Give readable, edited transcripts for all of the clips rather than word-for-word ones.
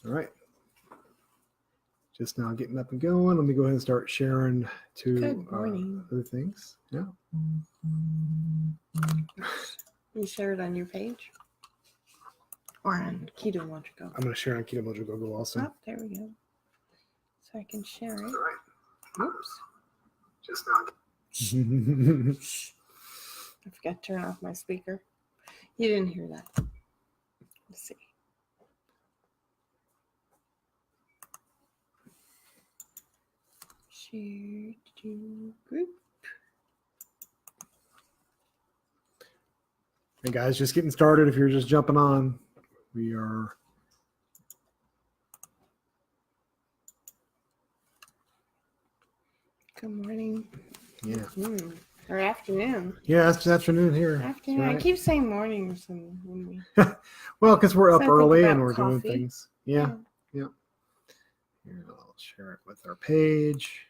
All right. Just now getting up and going. Let me go ahead and start sharing to other things. Yeah. You share it on your page? Or on Keto Mojo Go? I'm going to share on Keto Mojo Go also. Oh, there we go. So I can share it. All right. Oops. Just now. I forgot to turn off my speaker. You didn't hear that. Let's see. Share to group. Hey guys, just getting started. If you're just jumping on, we are. Good morning. Yeah. Mm-hmm. Or afternoon. Yeah, it's afternoon here. Afternoon. Right. I keep saying mornings when we. Well, because we're up early and we're coffee. doing things. Yeah. Here, I'll share it with our page.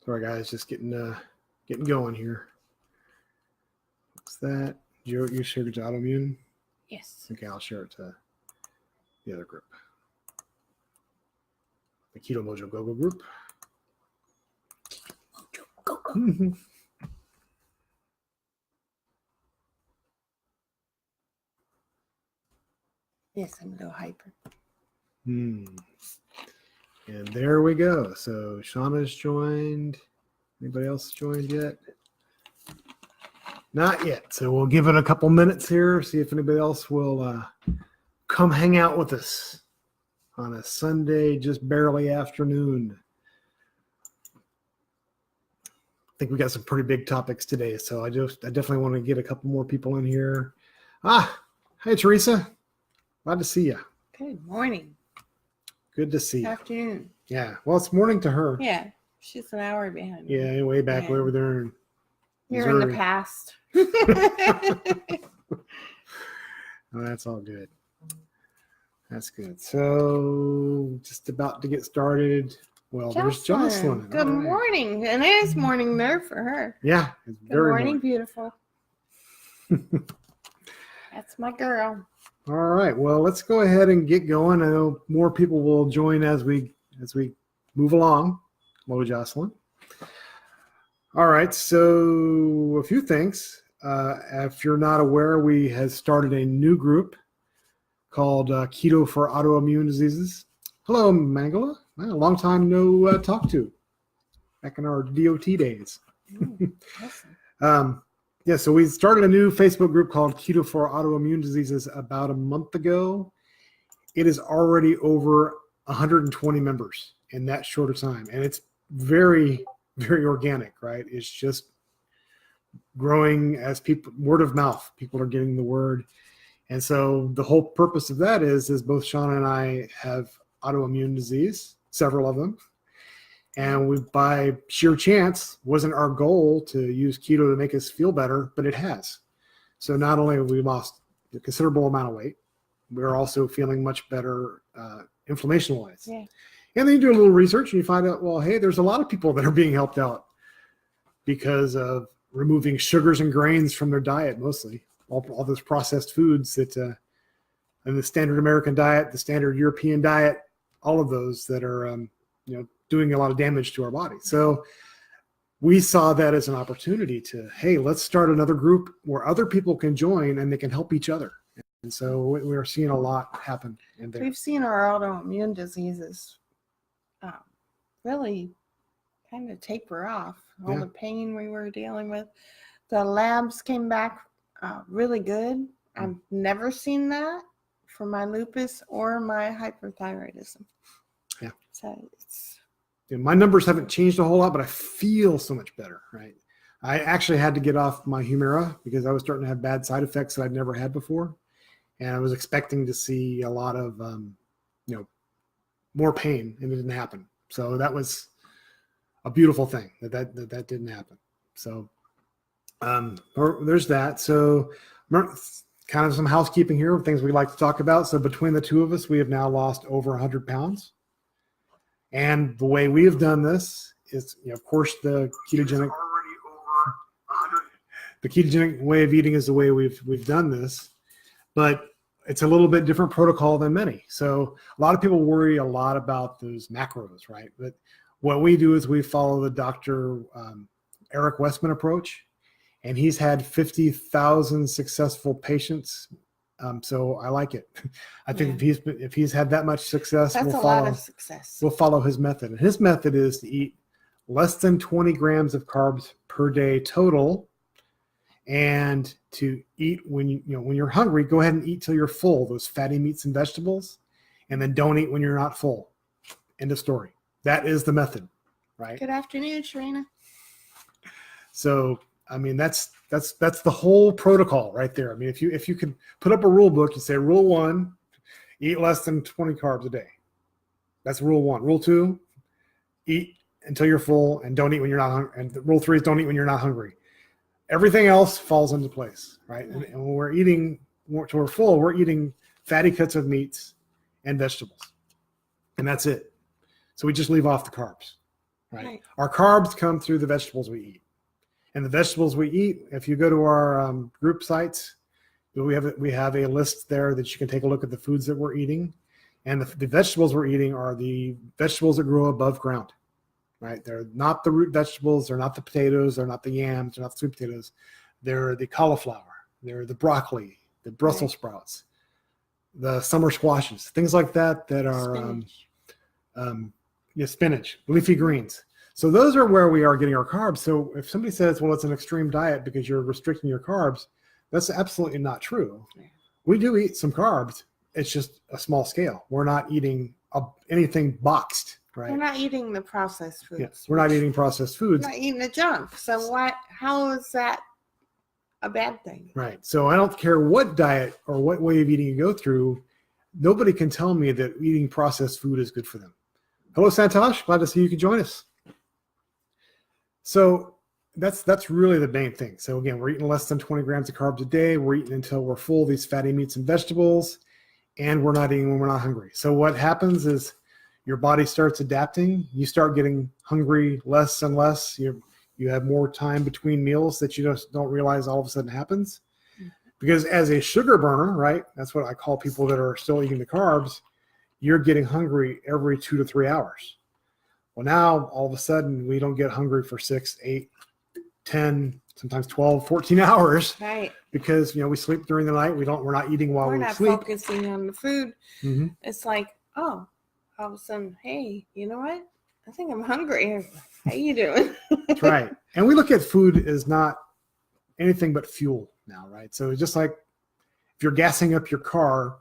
Sorry, guys, just getting going here. What's that? You shared it to Autoimmune? Yes. Okay, I'll share it to the other group. The Keto Mojo Go group. Go. Yes, I'm a little hyper. And there we go. So Shauna's joined. Anybody else joined yet? Not yet. So we'll give it a couple minutes here, see if anybody else will come hang out with us on a Sunday, just barely afternoon. I think we got some pretty big topics today, so I definitely want to get a couple more people in here. Hi Teresa. Glad to see you. Good morning. Good to see you. Afternoon. Yeah. Well, it's morning to her. Yeah. She's an hour behind me. Yeah, way back over there in You're in the past. Oh, that's all good. That's good. So just about to get started. Well, there's Jocelyn. Good morning. And it is morning there for her. Yeah. It's good morning, beautiful. That's my girl. All right. Well, let's go ahead and get going. I know more people will join as we move along. Hello, Jocelyn. All right. So a few things. If you're not aware, we have started a new group called Keto for Autoimmune Diseases. Hello, Mangala. A long time no talk to. Back in our DOT days. Awesome. Yeah, so we started a new Facebook group called Keto for Autoimmune Diseases about a month ago. It is already over 120 members in that short of time. And it's very, very organic, right? It's just growing as people, word of mouth. People are getting the word. And so the whole purpose of that is both Shauna and I have autoimmune disease, several of them. And we, by sheer chance, wasn't our goal to use keto to make us feel better, but it has. So not only have we lost a considerable amount of weight, we're also feeling much better inflammation-wise. Yeah. And then you do a little research and you find out, well, hey, there's a lot of people that are being helped out because of removing sugars and grains from their diet, mostly. All those processed foods that in the standard American diet, the standard European diet, all of those that are, doing a lot of damage to our body. So we saw that as an opportunity to, hey, let's start another group where other people can join and they can help each other. And so we are seeing a lot happen in there. We've seen our autoimmune diseases really kind of taper off. All the pain we were dealing with. The labs came back really good. I've never seen that for my lupus or my hyperthyroidism. Yeah. So it's... My numbers haven't changed a whole lot, but I feel so much better, right? I actually had to get off my Humira because I was starting to have bad side effects that I'd never had before. And I was expecting to see a lot of, more pain, and it didn't happen. So that was a beautiful thing that didn't happen. So there's that. So kind of some housekeeping here of things we'd like to talk about. So between the two of us, we have now lost over 100 pounds. And the way we have done this is, of course, the ketogenic. the ketogenic way of eating is the way we've done this, but it's a little bit different protocol than many. So a lot of people worry a lot about those macros, right? But what we do is we follow the Dr. Eric Westman approach, and he's had 50,000 successful patients. So I like it. I think if he's had that much success, that's a lot of success. We'll follow his method. And his method is to eat less than 20 grams of carbs per day total, and to eat when you're hungry. Go ahead and eat till you're full, those fatty meats and vegetables, and then don't eat when you're not full. End of story. That is the method, right? Good afternoon, Sharina. So I mean, that's the whole protocol right there. I mean, if you could put up a rule book, you say rule 1, eat less than 20 carbs a day. That's rule 1. Rule 2, eat until you're full and don't eat when you're not hungry. And rule 3 is don't eat when you're not hungry. Everything else falls into place, right? And when we're eating till we're full, we're eating fatty cuts of meats and vegetables, and that's it. So we just leave off the carbs, right? Our carbs come through the vegetables we eat. And the vegetables we eat, if you go to our group sites, we have a list there that you can take a look at the foods that we're eating. And the vegetables we're eating are the vegetables that grow above ground, right? They're not the root vegetables. They're not the potatoes. They're not the yams. They're not the sweet potatoes. They're the cauliflower. They're the broccoli, the Brussels sprouts, the summer squashes, things like that are spinach, leafy greens. So those are where we are getting our carbs. So if somebody says, well, it's an extreme diet because you're restricting your carbs, that's absolutely not true. Yeah. We do eat some carbs. It's just a small scale. We're not eating anything boxed, right? We're not eating the processed foods. Yeah, we're not eating processed foods. We're not eating the junk. So how is that a bad thing? Right. So I don't care what diet or what way of eating you go through. Nobody can tell me that eating processed food is good for them. Hello, Santosh. Glad to see you could join us. So that's really the main thing. So again, we're eating less than 20 grams of carbs a day. We're eating until we're full, these fatty meats and vegetables, and we're not eating when we're not hungry. So what happens is your body starts adapting. You start getting hungry less and less. You have more time between meals that you just don't realize all of a sudden happens. Because as a sugar burner, right, that's what I call people that are still eating the carbs, you're getting hungry every 2 to 3 hours. Well, now all of a sudden we don't get hungry for 6, 8, 10, sometimes 12, 14 hours. Right. Because, we sleep during the night. We're not eating while we sleep. We're not focusing on the food. Mm-hmm. It's like, all of a sudden, hey, you know what? I think I'm hungry. How you doing? That's right. And we look at food as not anything but fuel now, right? So it's just like if you're gassing up your car,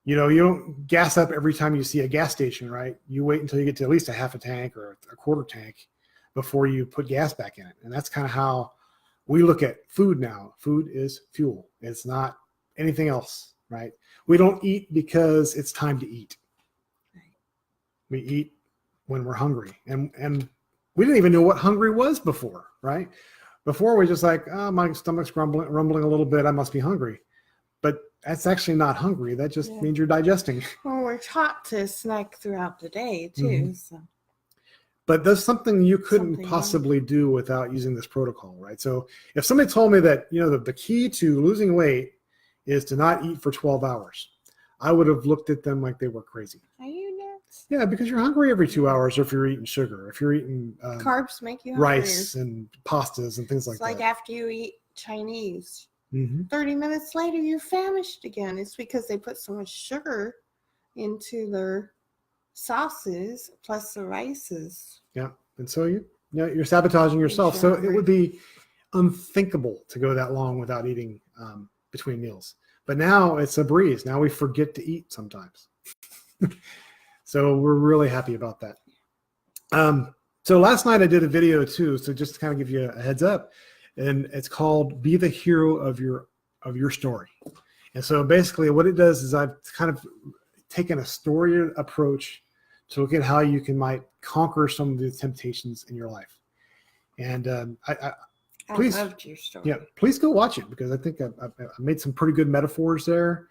you don't gas up every time you see a gas station, right? You wait until you get to at least a half a tank or a quarter tank before you put gas back in it. And that's kind of how we look at food now. Food is fuel. It's not anything else, right? We don't eat because it's time to eat. We eat when we're hungry. And we didn't even know what hungry was before, right? Before we just like, my stomach's rumbling a little bit. I must be hungry. But that's actually not hungry. That just means you're digesting. Well, we're taught to snack throughout the day too. Mm-hmm. So. But that's something you couldn't possibly do without using this protocol, right? So if somebody told me that, the key to losing weight is to not eat for 12 hours, I would have looked at them like they were crazy. Are you nuts? Yeah, because you're hungry every 2 hours if you're eating sugar, if you're eating carbs make you hungry. Rice and pastas and things like that. It's like after you eat Chinese. Mm-hmm. 30 minutes later, you're famished again. It's because they put so much sugar into their sauces plus the rices. Yeah, and so you're sabotaging yourself. So it would be unthinkable to go that long without eating between meals. But now it's a breeze. Now we forget to eat sometimes. So we're really happy about that. So last night I did a video too. So just to kind of give you a heads up. And it's called Be the Hero of Your Story. And so basically what it does is I've kind of taken a story approach to look at how you might conquer some of the temptations in your life. And please, I loved your story. Yeah, please go watch it because I think I made some pretty good metaphors there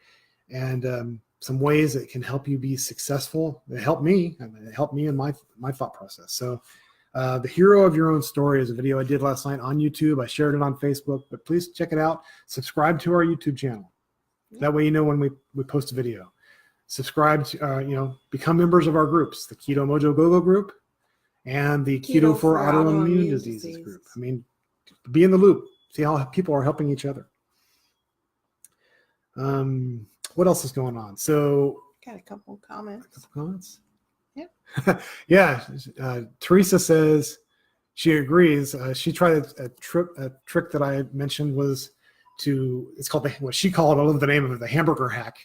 and some ways that can help you be successful. It helped me. It helped me in my thought process. So The Hero of Your Own Story is a video I did last night on YouTube. I shared it on Facebook, but please check it out. Subscribe to our YouTube channel. That way you know when we post a video. Subscribe to, become members of our groups, the Keto Mojo Go-Go group and the Keto for Autoimmune Diseases group. I mean, be in the loop. See how people are helping each other. What else is going on? So, got a couple comments. Yeah. Yeah. Teresa says she agrees. She tried a trick that I mentioned was it's called what she called, I love the name of it, the hamburger hack.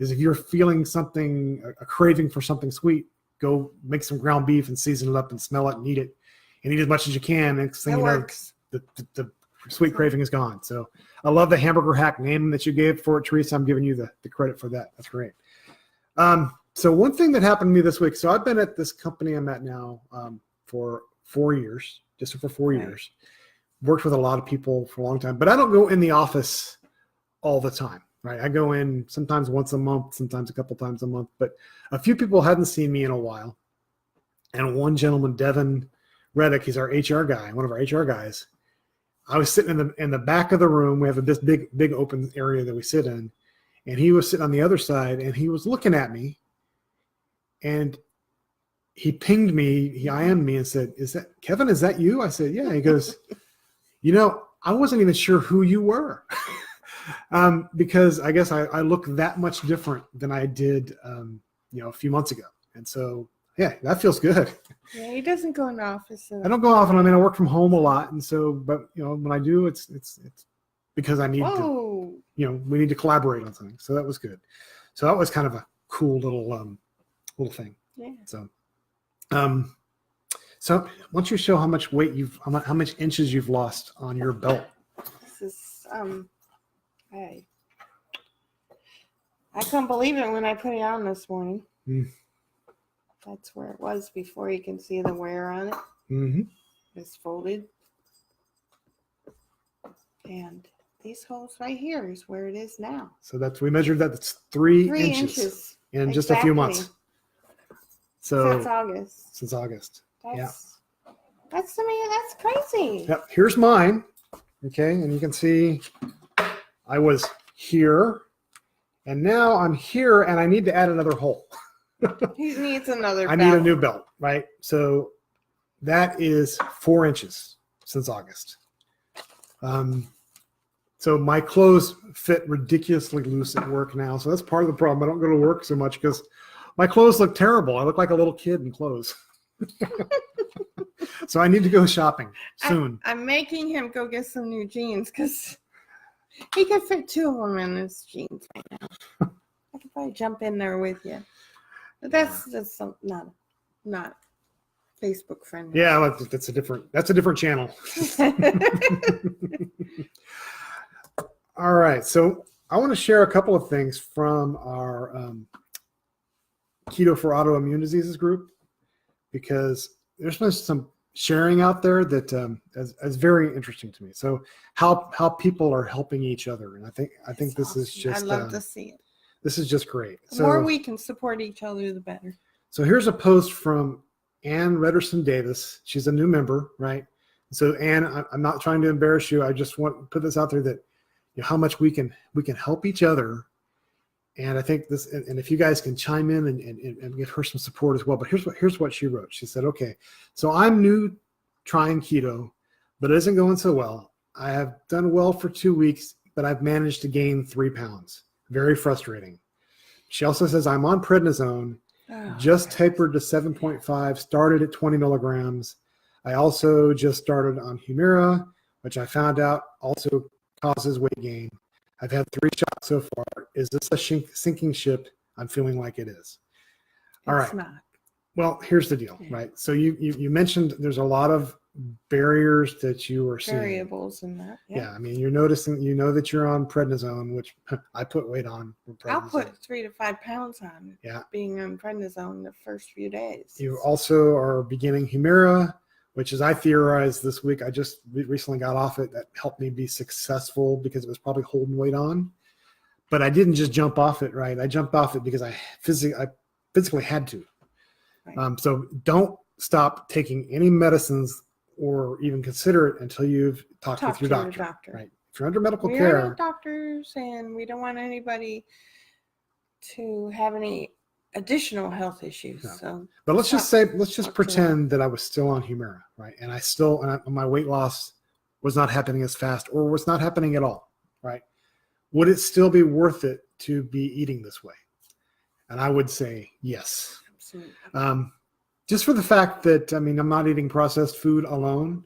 Is if you're feeling something, a craving for something sweet, go make some ground beef and season it up and smell it and eat it, and eat as much as you can. Next thing you know, the sweet craving is gone. So I love the hamburger hack name that you gave for it, Teresa. I'm giving you the credit for that. That's great. So one thing that happened to me this week. So I've been at this company I'm at now for 4 years, just for 4 years. Worked with a lot of people for a long time, but I don't go in the office all the time. Right, I go in sometimes once a month, sometimes a couple times a month, but a few people hadn't seen me in a while. And one gentleman, Devin Reddick, he's our HR guy, one of our HR guys. I was sitting in the back of the room. We have this big open area that we sit in, and he was sitting on the other side, and he was looking at me, and he pinged me, he IM'd me and said, "Is that Kevin? Is that you?" I said, "Yeah." He goes, I wasn't even sure who you were." Because I guess I look that much different than I did, a few months ago. And so, yeah, that feels good. Yeah, he doesn't go in the office. I don't go often. I mean, I work from home a lot. And so, but, when I do, it's because I need to, we need to collaborate on something. So that was good. So that was kind of a cool little thing. Yeah. So, so why don't you show how much weight how much inches you've lost on your belt? This is, I couldn't believe it when I put it on this morning. That's where it was before. You can see the wear on it. Mm-hmm. It's folded. And these holes right here is where it is now. So we measured that. It's 3 inches in just a few months. So since August. That's to me, that's crazy. Yep. Here's mine. Okay, and you can see I was here, and now I'm here, and I need to add another hole. He needs another belt. I need a new belt, right? So that is 4 inches since August. So my clothes fit ridiculously loose at work now. So that's part of the problem. I don't go to work so much because my clothes look terrible. I look like a little kid in clothes. So I need to go shopping soon. I'm making him go get some new jeans because he could fit 2 of them in his jeans right now. I could probably jump in there with you. But that's just not Facebook friendly. Yeah, that's a different channel. All right, so I want to share a couple of things from our Keto for Autoimmune Diseases group, because there's been some sharing out there that is very interesting to me. So how people are helping each other, and I think this is just. I love to see it. This is just great. The more we can support each other, the better. So here's a post from Ann Redderson Davis. She's a new member, right? So Ann, I'm not trying to embarrass you. I just want to put this out there that how much we can help each other. And I think this, and if you guys can chime in and give her some support as well. But here's what she wrote. She said, "Okay, so I'm new trying keto, but it isn't going so well. I have done well for 2 weeks, but I've managed to gain 3 pounds. Very frustrating." She also says, "I'm on prednisone, just tapered to 7.5, started at 20 milligrams. I also just started on Humira, which I found out also causes weight gain. I've had 3 shots so far. Is this a sinking ship? I'm feeling like it is." All right. It's not. Well, here's the deal, right? So you mentioned there's a lot of barriers that you are seeing. Variables in that. Yeah, I mean, you're noticing, that you're on prednisone, which I put weight on. I'll put 3 to 5 pounds on. Yeah. Being on prednisone the first few days. You also are beginning Humira, which is, I theorized this week, I just recently got off it. That helped me be successful because it was probably holding weight on. But I didn't just jump off it, right? I jumped off it because I physically had to. Right. So don't stop taking any medicines or even consider it until you've talked with your doctor. Right? If you're under medical We care, are not doctors, and we don't want anybody to have any additional health issues. No. So, but let's just pretend that I was still on Humira, right? And my weight loss was not happening as fast, or was not happening at all, right? Would it still be worth it to be eating this way? And I would say yes. Absolutely. Just for the fact that, I mean, I'm not eating processed food alone,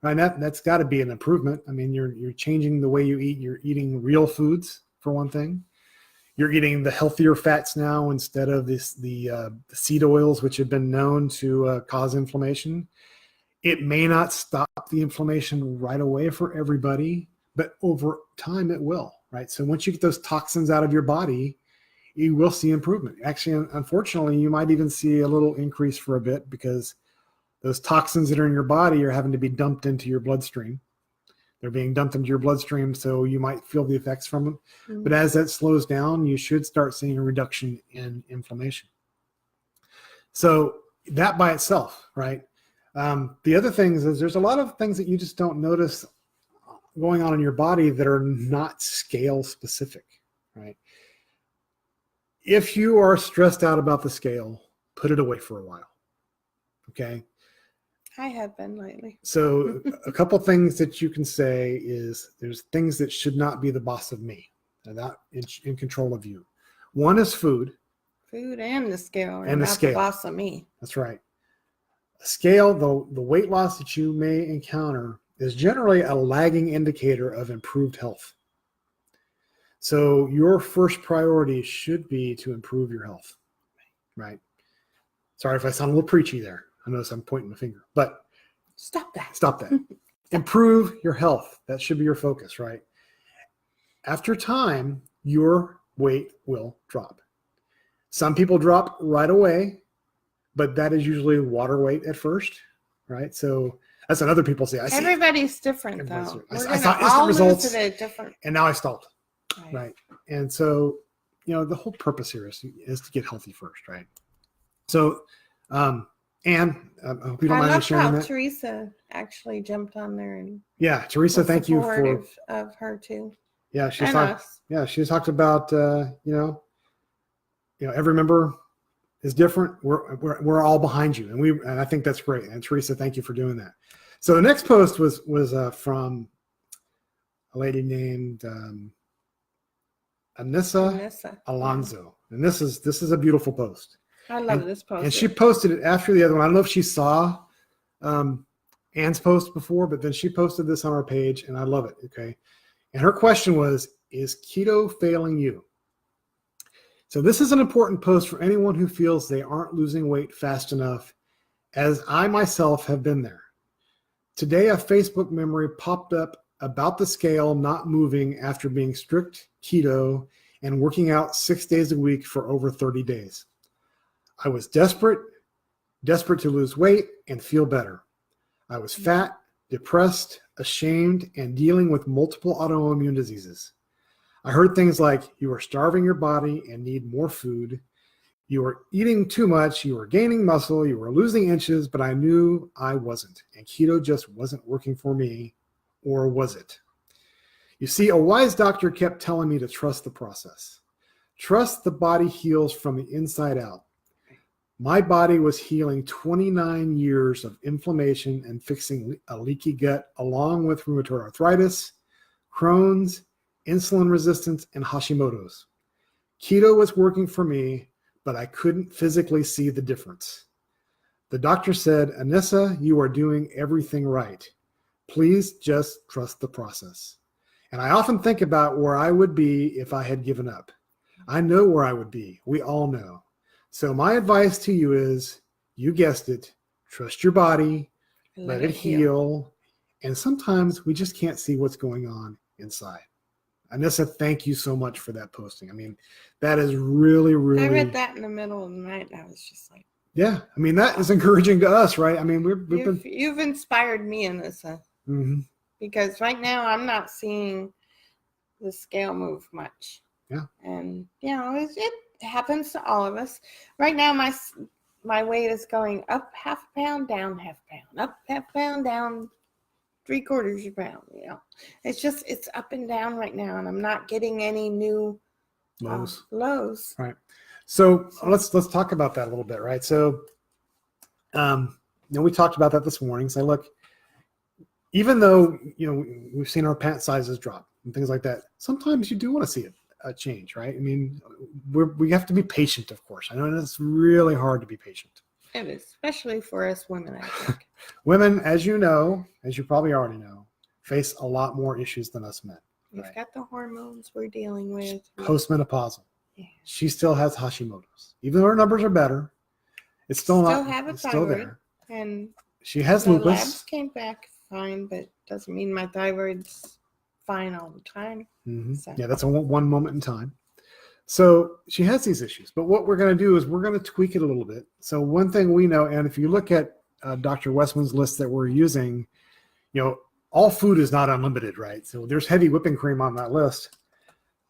right? That's got to be an improvement. I mean, you're changing the way you eat. You're eating real foods, for one thing. You're eating the healthier fats now instead of the seed oils, which have been known to cause inflammation. It may not stop the inflammation right away for everybody, but over time it will, right? So once you get those toxins out of your body, you will see improvement. Actually, unfortunately, you might even see a little increase for a bit because those toxins that are in your body are having to be dumped into your bloodstream. They're being dumped into your bloodstream, so you might feel the effects from them. Mm-hmm. But as that slows down, you should start seeing a reduction in inflammation. So that by itself, right? The other things is there's a lot of things that you just don't notice going on in your body that are not scale specific, right? If you are stressed out about the scale, put it away for a while, okay? I have been lately. So a couple things that you can say is there's things that should not be the boss of me. They're not in control of you. One is food. Food and the scale are and not the boss of me. That's right. A scale, the weight loss that you may encounter is generally a lagging indicator of improved health. So your first priority should be to improve your health, right? Sorry if I sound a little preachy there. I notice I'm pointing my finger, but stop that. Improve your health. That should be your focus, right? After time, your weight will drop. Some people drop right away, but that is usually water weight at first, right? So that's what other people say. Everybody's different, though. I saw instant results, different. and now I stalled, right? And so, the whole purpose here is to get healthy first, right? So, and I hope you don't mind me sharing that. Teresa actually jumped on there and Teresa, thank you for of her too. Yeah, she's talked about every member is different. We're all behind you, and I think that's great. And Teresa, thank you for doing that. So the next post was from a lady named Anissa Alonso, and this is a beautiful post. I love this post. And she posted it after the other one. I don't know if she saw Anne's post before, but then she posted this on our page, and I love it. Okay. And her question was, is keto failing you? So this is an important post for anyone who feels they aren't losing weight fast enough, as I myself have been there. Today, a Facebook memory popped up about the scale not moving after being strict keto and working out 6 days a week for over 30 days. I was desperate to lose weight and feel better. I was fat, depressed, ashamed, and dealing with multiple autoimmune diseases. I heard things like, you are starving your body and need more food. You are eating too much. You are gaining muscle. You are losing inches, but I knew I wasn't. And keto just wasn't working for me, or was it? You see, a wise doctor kept telling me to trust the process. Trust the body heals from the inside out. My body was healing 29 years of inflammation and fixing a leaky gut, along with rheumatoid arthritis, Crohn's, insulin resistance, and Hashimoto's. Keto was working for me, but I couldn't physically see the difference. The doctor said, Anissa, you are doing everything right. Please just trust the process. And I often think about where I would be if I had given up. I know where I would be. We all know. So my advice to you is, you guessed it, trust your body, let it heal. And sometimes we just can't see what's going on inside. Anissa, thank you so much for that posting. I mean, that is really, really... I read that in the middle of the night, and I was just like... Yeah, I mean, that is encouraging to us, right? I mean, you've inspired me, Anissa. Mm-hmm. Because right now I'm not seeing the scale move much. Yeah. And, it happens to all of us. Right now, my weight is going up half a pound, down half a pound, up half a pound, down 3/4 pound. It's up and down right now, and I'm not getting any new lows. Right. So let's talk about that a little bit, right? So, we talked about that this morning. So look, even though we've seen our pant sizes drop and things like that, sometimes you do want to see a change, right? I mean, we have to be patient, of course. I know it's really hard to be patient. It is, especially for us women, I think. Women, as you probably already know, face a lot more issues than us men. We've right? got the hormones we're dealing with. Postmenopausal. Yeah. She still has Hashimoto's. Even though her numbers are better, it's still not. Have a it's thyroid, still there. And she has the lupus. labs came back fine, but doesn't mean my thyroid's fine all the time. Mm-hmm. So. Yeah, that's one moment in time. So she has these issues. But what we're going to do is we're going to tweak it a little bit. So one thing we know, and if you look at Dr. Westman's list that we're using, all food is not unlimited, right? So there's heavy whipping cream on that list.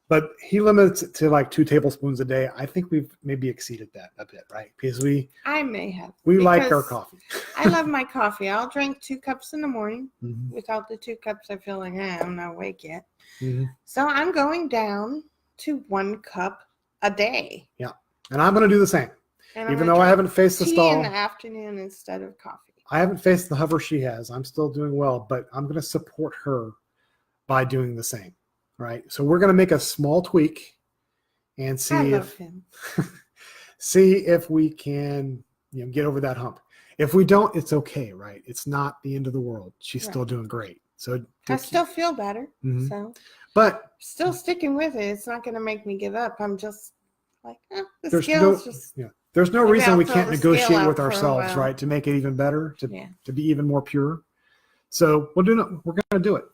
But he limits it to like 2 tablespoons a day. I think we've maybe exceeded that a bit, right? Because I may have. We like our coffee. I love my coffee. I'll drink 2 cups in the morning. Mm-hmm. Without the 2 cups, I feel like I'm not awake yet. Mm-hmm. So I'm going down to 1 cup a day. Yeah. And I'm going to do the same. And even though I haven't faced the stall. Tea in the afternoon instead of coffee. I haven't faced the hover she has. I'm still doing well, but I'm going to support her by doing the same. Right. So we're going to make a small tweak and see if we can, get over that hump. If we don't, it's okay. Right. It's not the end of the world. She's still doing great. So I still feel better. Mm-hmm. So, but still sticking with it. It's not going to make me give up. I'm just like, there's no reason we can't negotiate with ourselves, right? To make it even better, to be even more pure. So we're going to do it.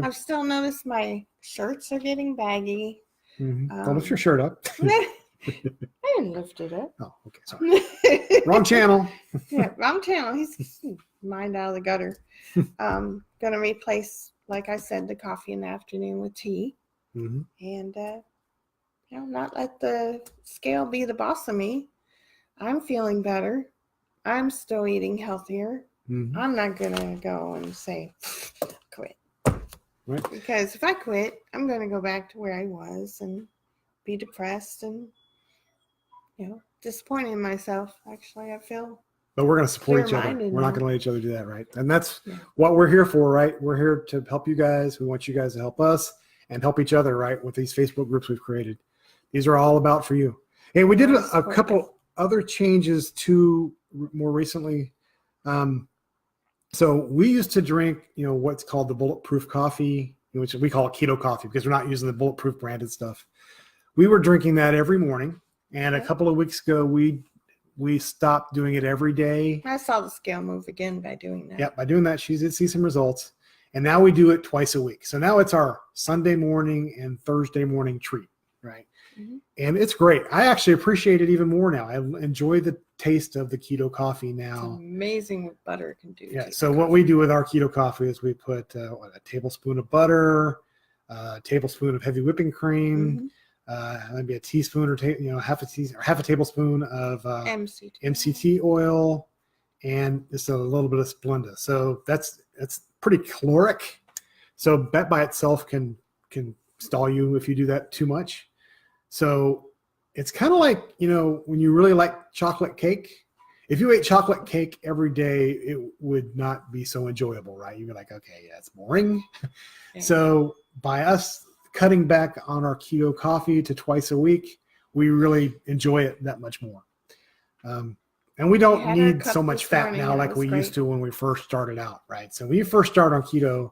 I've still noticed my shirts are getting baggy. Mm-hmm. Don't lift your shirt up. I didn't lift it up. Oh, okay. Sorry. Wrong channel. Yeah, wrong channel. He's mind out of the gutter. Going to replace, like I said, the coffee in the afternoon with tea. Mm-hmm. And, not let the scale be the boss of me. I'm feeling better. I'm still eating healthier. Mm-hmm. I'm not going to go and say, quit. Right. Because if I quit, I'm going to go back to where I was and be depressed and, disappointed in myself. Actually, I feel. But we're going to support each other. We're not going to let each other do that, right? And that's what we're here for, right? We're here to help you guys. We want you guys to help us and help each other, right? With these Facebook groups we've created. These are all about for you. Hey, we did a couple other changes too more recently. So we used to drink, what's called the bulletproof coffee, which we call it keto coffee because we're not using the bulletproof branded stuff. We were drinking that every morning. And a couple of weeks ago, we stopped doing it every day. I saw the scale move again by doing that. Yeah, by doing that, she did see some results. And now we do it twice a week. So now it's our Sunday morning and Thursday morning treat, right? Mm-hmm. And it's great. I actually appreciate it even more now. I enjoy the taste of the keto coffee now. It's amazing what butter can do. Yeah. So what we do with our keto coffee is we put a tablespoon of butter, a tablespoon of heavy whipping cream, maybe a teaspoon or half a tablespoon of MCT oil, and just a little bit of Splenda. So that's pretty caloric. So that by itself can stall you if you do that too much. So it's kind of like, when you really like chocolate cake, if you ate chocolate cake every day, it would not be so enjoyable, right? You'd be like, okay, yeah, it's boring. Yeah. So by us cutting back on our keto coffee to twice a week, we really enjoy it that much more. And we don't need so much fat now like we used to when we first started out, right? So when you first start on keto,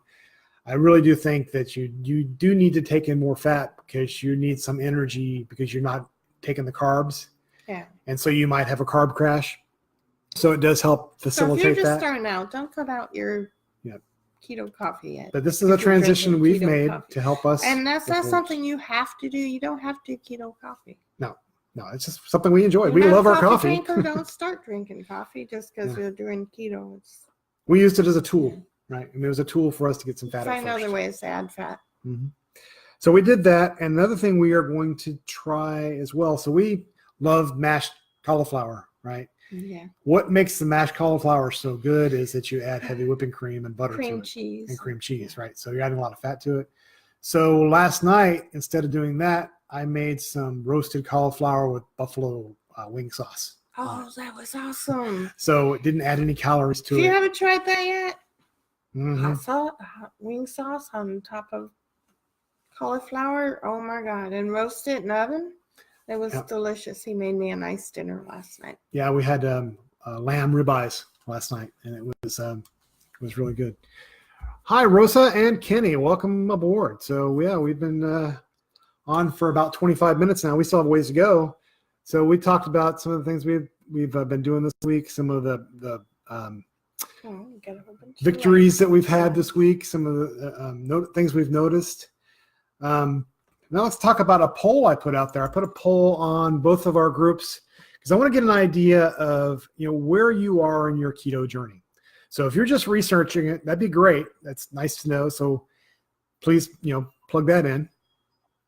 I really do think that you do need to take in more fat because you need some energy because you're not taking the carbs. Yeah. And so you might have a carb crash. So it does help facilitate that. So if you're just starting out, don't cut out your keto coffee yet. But this is a transition we've made to help us. And that's not something you have to do. You don't have to do keto coffee. No, it's just something we enjoy. We love our coffee. Drinker, don't start drinking coffee just because you're doing keto. We used it as a tool. Right. And it was a tool for us to get some fat. Find other ways to add fat. Mm-hmm. So we did that. And another thing we are going to try as well. So we love mashed cauliflower, right? Yeah. What makes the mashed cauliflower so good is that you add heavy whipping cream and butter to Cream it. cheese. And cream cheese, right? So you're adding a lot of fat to it. So last night, instead of doing that, I made some roasted cauliflower with buffalo wing sauce. Oh, that was awesome. So it didn't add any calories to If you it. haven't tried that yet, Mhm. hot wing sauce on top of cauliflower. Oh my God. And roast it in the oven. It was delicious. He made me a nice dinner last night. Yeah, we had lamb ribeyes last night, and it was really good. Hi, Rosa and Kenny. Welcome aboard. So yeah, we've been on for about 25 minutes now. We still have ways to go. So we talked about some of the things we've been doing this week, some of the victories that we've had this week, some of the things we've noticed. Now let's talk about a poll I put out there. I put a poll on both of our groups because I want to get an idea of where you are in your keto journey. So if you're just researching it, that'd be great. That's nice to know. So please, plug that in.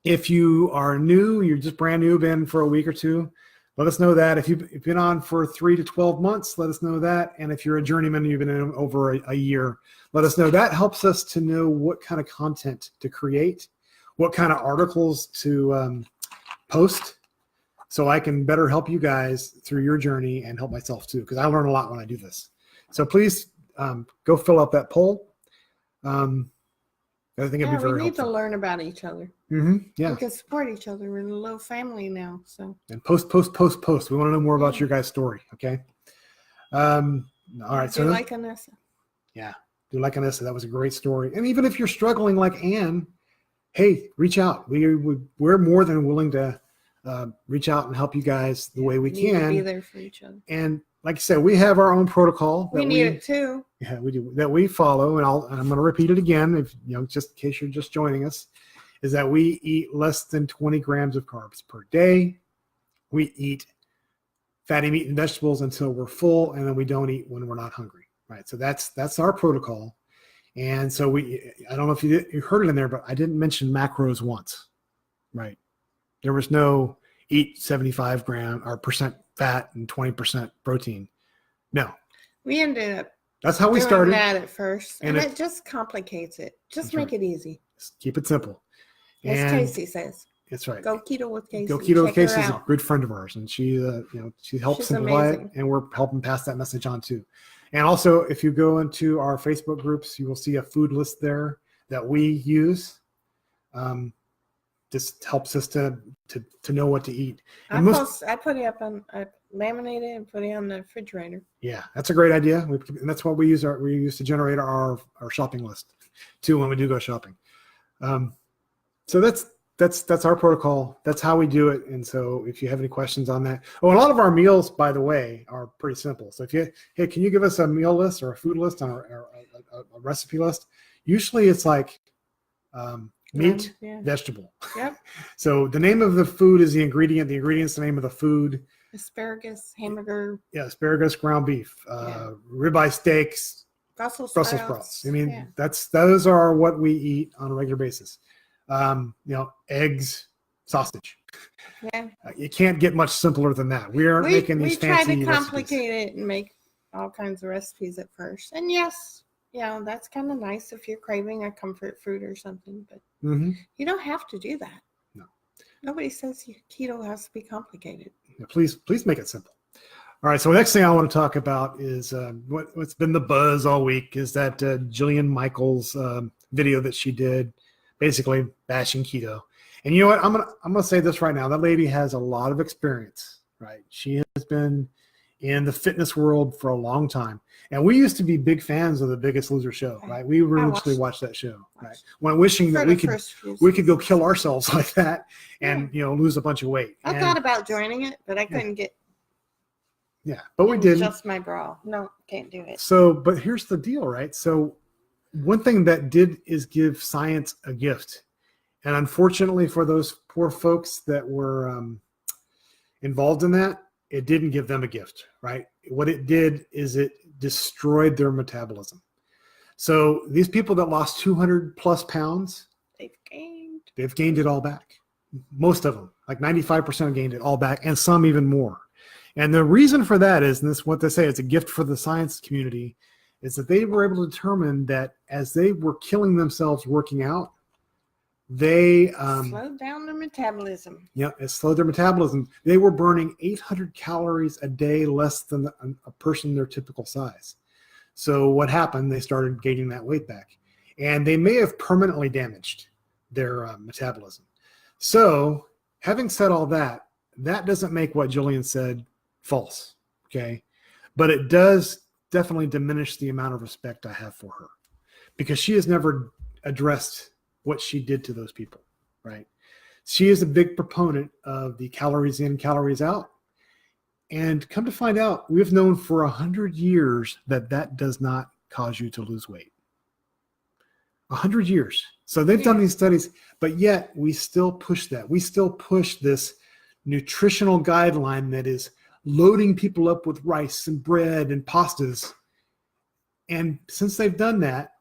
If you are new, you're just brand new, been for a week or two, let us know that. If you've been on for 3 to 12 months, let us know that. And if you're a journeyman, you've been in over a year, let us know. That helps us to know what kind of content to create, what kind of articles to post, so I can better help you guys through your journey and help myself too, because I learn a lot when I do this. So please go fill out that poll. I think it'd be very we need helpful. to learn about each other. Yeah. We can support each other. We're a little family now. So. And post. We want to know more about your guys' story. Okay. All right. Do like Anessa. Yeah. Do like Anessa. That was a great story. And even if you're struggling like Ann, hey, reach out. We're more than willing to reach out and help you guys the way we can. To be there for each other. And like I said, we have our own protocol. We need it too. Yeah, we do. That we follow, and I'm going to repeat it again, if just in case you're just joining us, is that we eat less than 20 grams of carbs per day. We eat fatty meat and vegetables until we're full, and then we don't eat when we're not hungry. Right. So that's our protocol. And so I don't know if you heard it in there, but I didn't mention macros once. Right. There was no eat 75 gram or percent fat and 20% protein. No. We ended up. That's how we started. That at first, and it just complicates it. Just make it easy. Just keep it simple. As Casey says. That's right. Go keto with Casey. Go keto with Casey is a good friend of ours, and she helps simplify it, and we're helping pass that message on too. And also, if you go into our Facebook groups, you will see a food list there that we use. Just helps us to know what to eat. And I put it up on, I laminate it and put it on the refrigerator. Yeah, that's a great idea. And that's what we use to generate our shopping list too when we do go shopping. So that's our protocol. That's how we do it. And so if you have any questions on that, a lot of our meals, by the way, are pretty simple. So can you give us a meal list or a food list or a recipe list? Usually it's like meat, vegetable. Yep. So the name of the food is the ingredient. The ingredient's the name of the food. Asparagus, hamburger. Yeah, asparagus, ground beef, ribeye steaks, Brussels sprouts. I mean, those are what we eat on a regular basis. Eggs, sausage. Yeah. You can't get much simpler than that. We aren't making these fancy recipes. We try to complicate it and make all kinds of recipes at first. And yes, that's kind of nice if you're craving a comfort food or something, but you don't have to do that. No. Nobody says keto has to be complicated. Please make it simple. All right. So the next thing I want to talk about is what's been the buzz all week is that Jillian Michaels video that she did, basically bashing keto. And you know what? I'm gonna say this right now. That lady has a lot of experience, right? She has been in the fitness world for a long time. And we used to be big fans of the Biggest Loser show, right? We religiously watched that show, right? When wishing that we could go kill ourselves like that and lose a bunch of weight. I thought about joining it, but I couldn't get. Yeah, but we did. Just my bra. No, can't do it. So, but here's the deal, right? So one thing that did is give science a gift. And unfortunately for those poor folks that were involved in that, it didn't give them a gift, right? What it did is it destroyed their metabolism. So these people that lost 200 plus pounds, they've gained it all back. Most of them, like 95% gained it all back, and some even more. And the reason for that is, and this is what they say, it's a gift for the science community, is that they were able to determine that as they were killing themselves working out, they slowed down their metabolism. Yeah, it slowed their metabolism. They were burning 800 calories a day less than a person their typical size. So what happened? They started gaining that weight back. And they may have permanently damaged their metabolism. So having said all that, that doesn't make what Jillian said false, okay? But it does definitely diminish the amount of respect I have for her, because she has never addressed what she did to those people, right? She is a big proponent of the calories in, calories out. And come to find out, we've known for 100 years that that does not cause you to lose weight. 100 years. So they've done these studies, but yet we still push that. We still push this nutritional guideline that is loading people up with rice and bread and pastas. And since they've done that,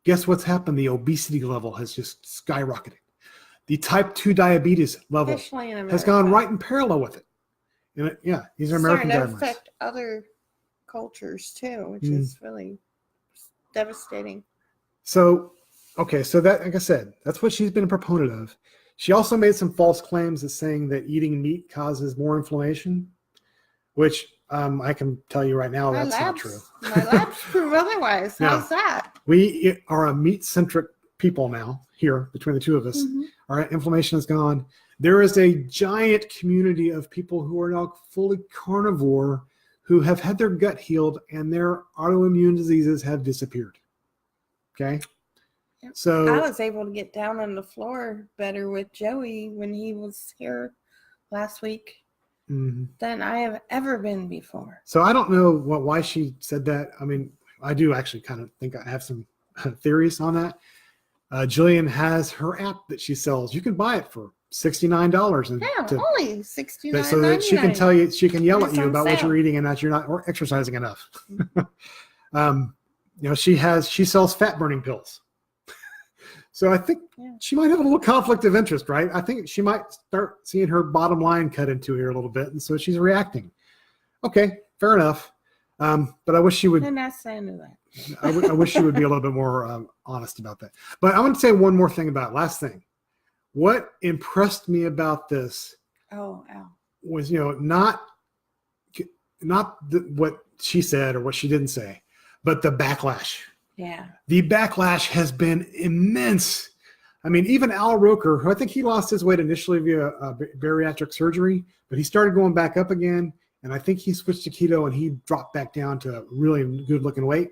guess what's happened? The obesity level has just skyrocketed. The type 2 diabetes level has gone right in parallel with it. And these are American guidelines. Starting to affect other cultures too, which is really devastating. So, okay, so that, like I said, that's what she's been a proponent of. She also made some false claims as saying that eating meat causes more inflammation, which I can tell you right now that's not true. My labs prove otherwise. How's that? We are a meat-centric people now here, between the two of us. Our inflammation is gone. There is a giant community of people who are now fully carnivore, who have had their gut healed and their autoimmune diseases have disappeared. Okay? Yep. So I was able to get down on the floor better with Joey when he was here last week than I have ever been before. So I don't know why she said that. I mean, I do actually kind of think I have some theories on that. Jillian has her app that she sells. You can buy it for $69. Only $69. So that she can tell you, she can yell at you about what you're eating and that you're not exercising enough. She sells fat burning pills. So I think she might have a little conflict of interest, right? I think she might start seeing her bottom line cut into here a little bit, and so she's reacting. Okay, fair enough. But I wish she would. And that's the end of that. I wish she would be a little bit more honest about that. But I want to say one more thing about it. Last thing. What impressed me about this was, not what she said or what she didn't say, but the backlash. Yeah. The backlash has been immense. I mean, even Al Roker, who I think he lost his weight initially via bariatric surgery, but he started going back up again. And I think he switched to keto and he dropped back down to a really good looking weight.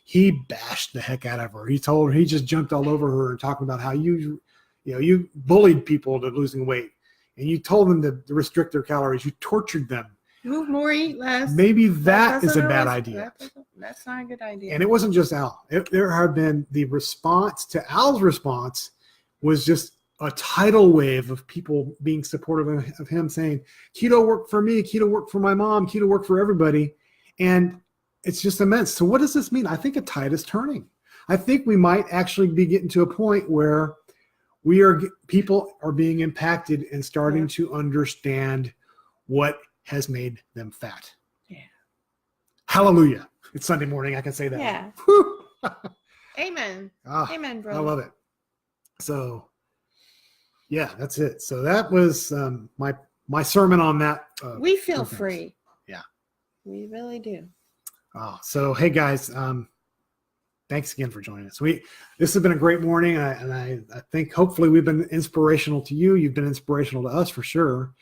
He bashed the heck out of her. He just jumped all over her and talking about how you bullied people to losing weight, and you told them to restrict their calories. You tortured them. Move more, eat less. Maybe that is a bad idea. That's not a good idea. And it wasn't just Al. There have been the response to Al's response was just a tidal wave of people being supportive of him, saying, keto worked for me, keto worked for my mom, keto worked for everybody. And it's just immense. So what does this mean? I think a tide is turning. I think we might actually be getting to a point where people are being impacted and starting to understand what has made them fat. Yeah. Hallelujah. It's Sunday morning. I can say that. Yeah. Amen. Amen, brother. I love it. So, yeah, that's it. So that was my sermon on that. We feel free. Yeah. We really do. So, hey, guys, thanks again for joining us. This has been a great morning, and I think hopefully we've been inspirational to you. You've been inspirational to us for sure.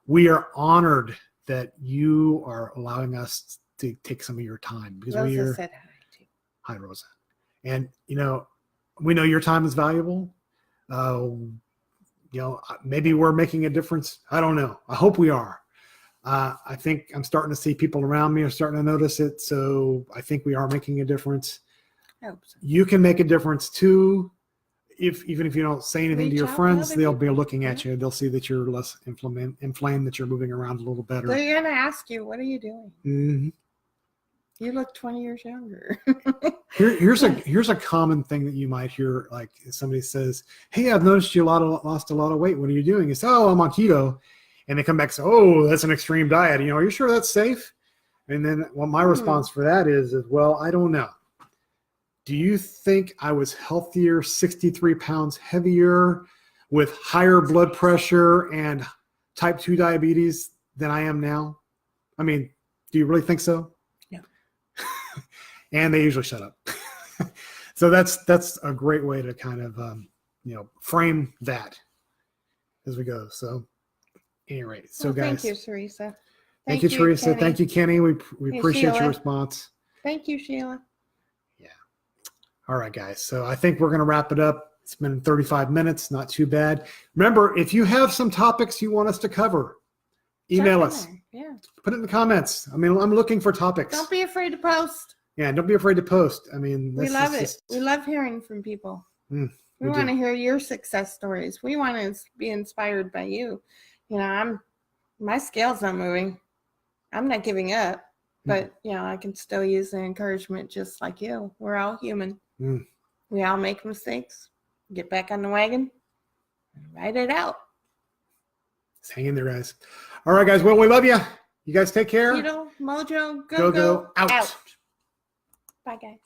We are honored that you are allowing us to take some of your time, because Rosa said hi too. Hi, Rosa. And we know your time is valuable. Maybe we're making a difference. I don't know. I hope we are. I think I'm starting to see people around me are starting to notice it. So I think we are making a difference. I hope so. You can make a difference too. Even if you don't say anything to your friends, they'll be looking at you. They'll see that you're less inflamed, that you're moving around a little better. They're going to ask you, what are you doing? Mm-hmm. You look 20 years younger. Here's a common thing that you might hear, like somebody says, hey, I've noticed you lost a lot of weight. What are you doing? You say, oh, I'm on keto. and they come back and say, oh, that's an extreme diet. Are you sure that's safe? And then my response for that is, well, I don't know. Do you think I was healthier, 63 pounds heavier, with higher blood pressure and type 2 diabetes than I am now? I mean, do you really think so? Yeah. And they usually shut up. So that's a great way to kind of, frame that as we go. So anyway, so guys. Thank you, Teresa. Thank you, Teresa. Kenny. Thank you, Kenny. We appreciate Sheila. your response. Thank you, Sheila. Yeah. All right, guys. So I think we're going to wrap it up. It's been 35 minutes. Not too bad. Remember, if you have some topics you want us to cover, email us. Yeah. Put it in the comments. I mean, I'm looking for topics. Don't be afraid to post. Yeah, don't be afraid to post. I mean, We love it. We love hearing from people. We want to hear your success stories. We want to be inspired by you. My scale's not moving. I'm not giving up, but I can still use the encouragement just like you. We're all human. We all make mistakes. Get back on the wagon and ride it out. Just hang in there, guys. All right, guys. Well, we love you. You guys take care. Keto, Mojo, go, out. Bye, guys.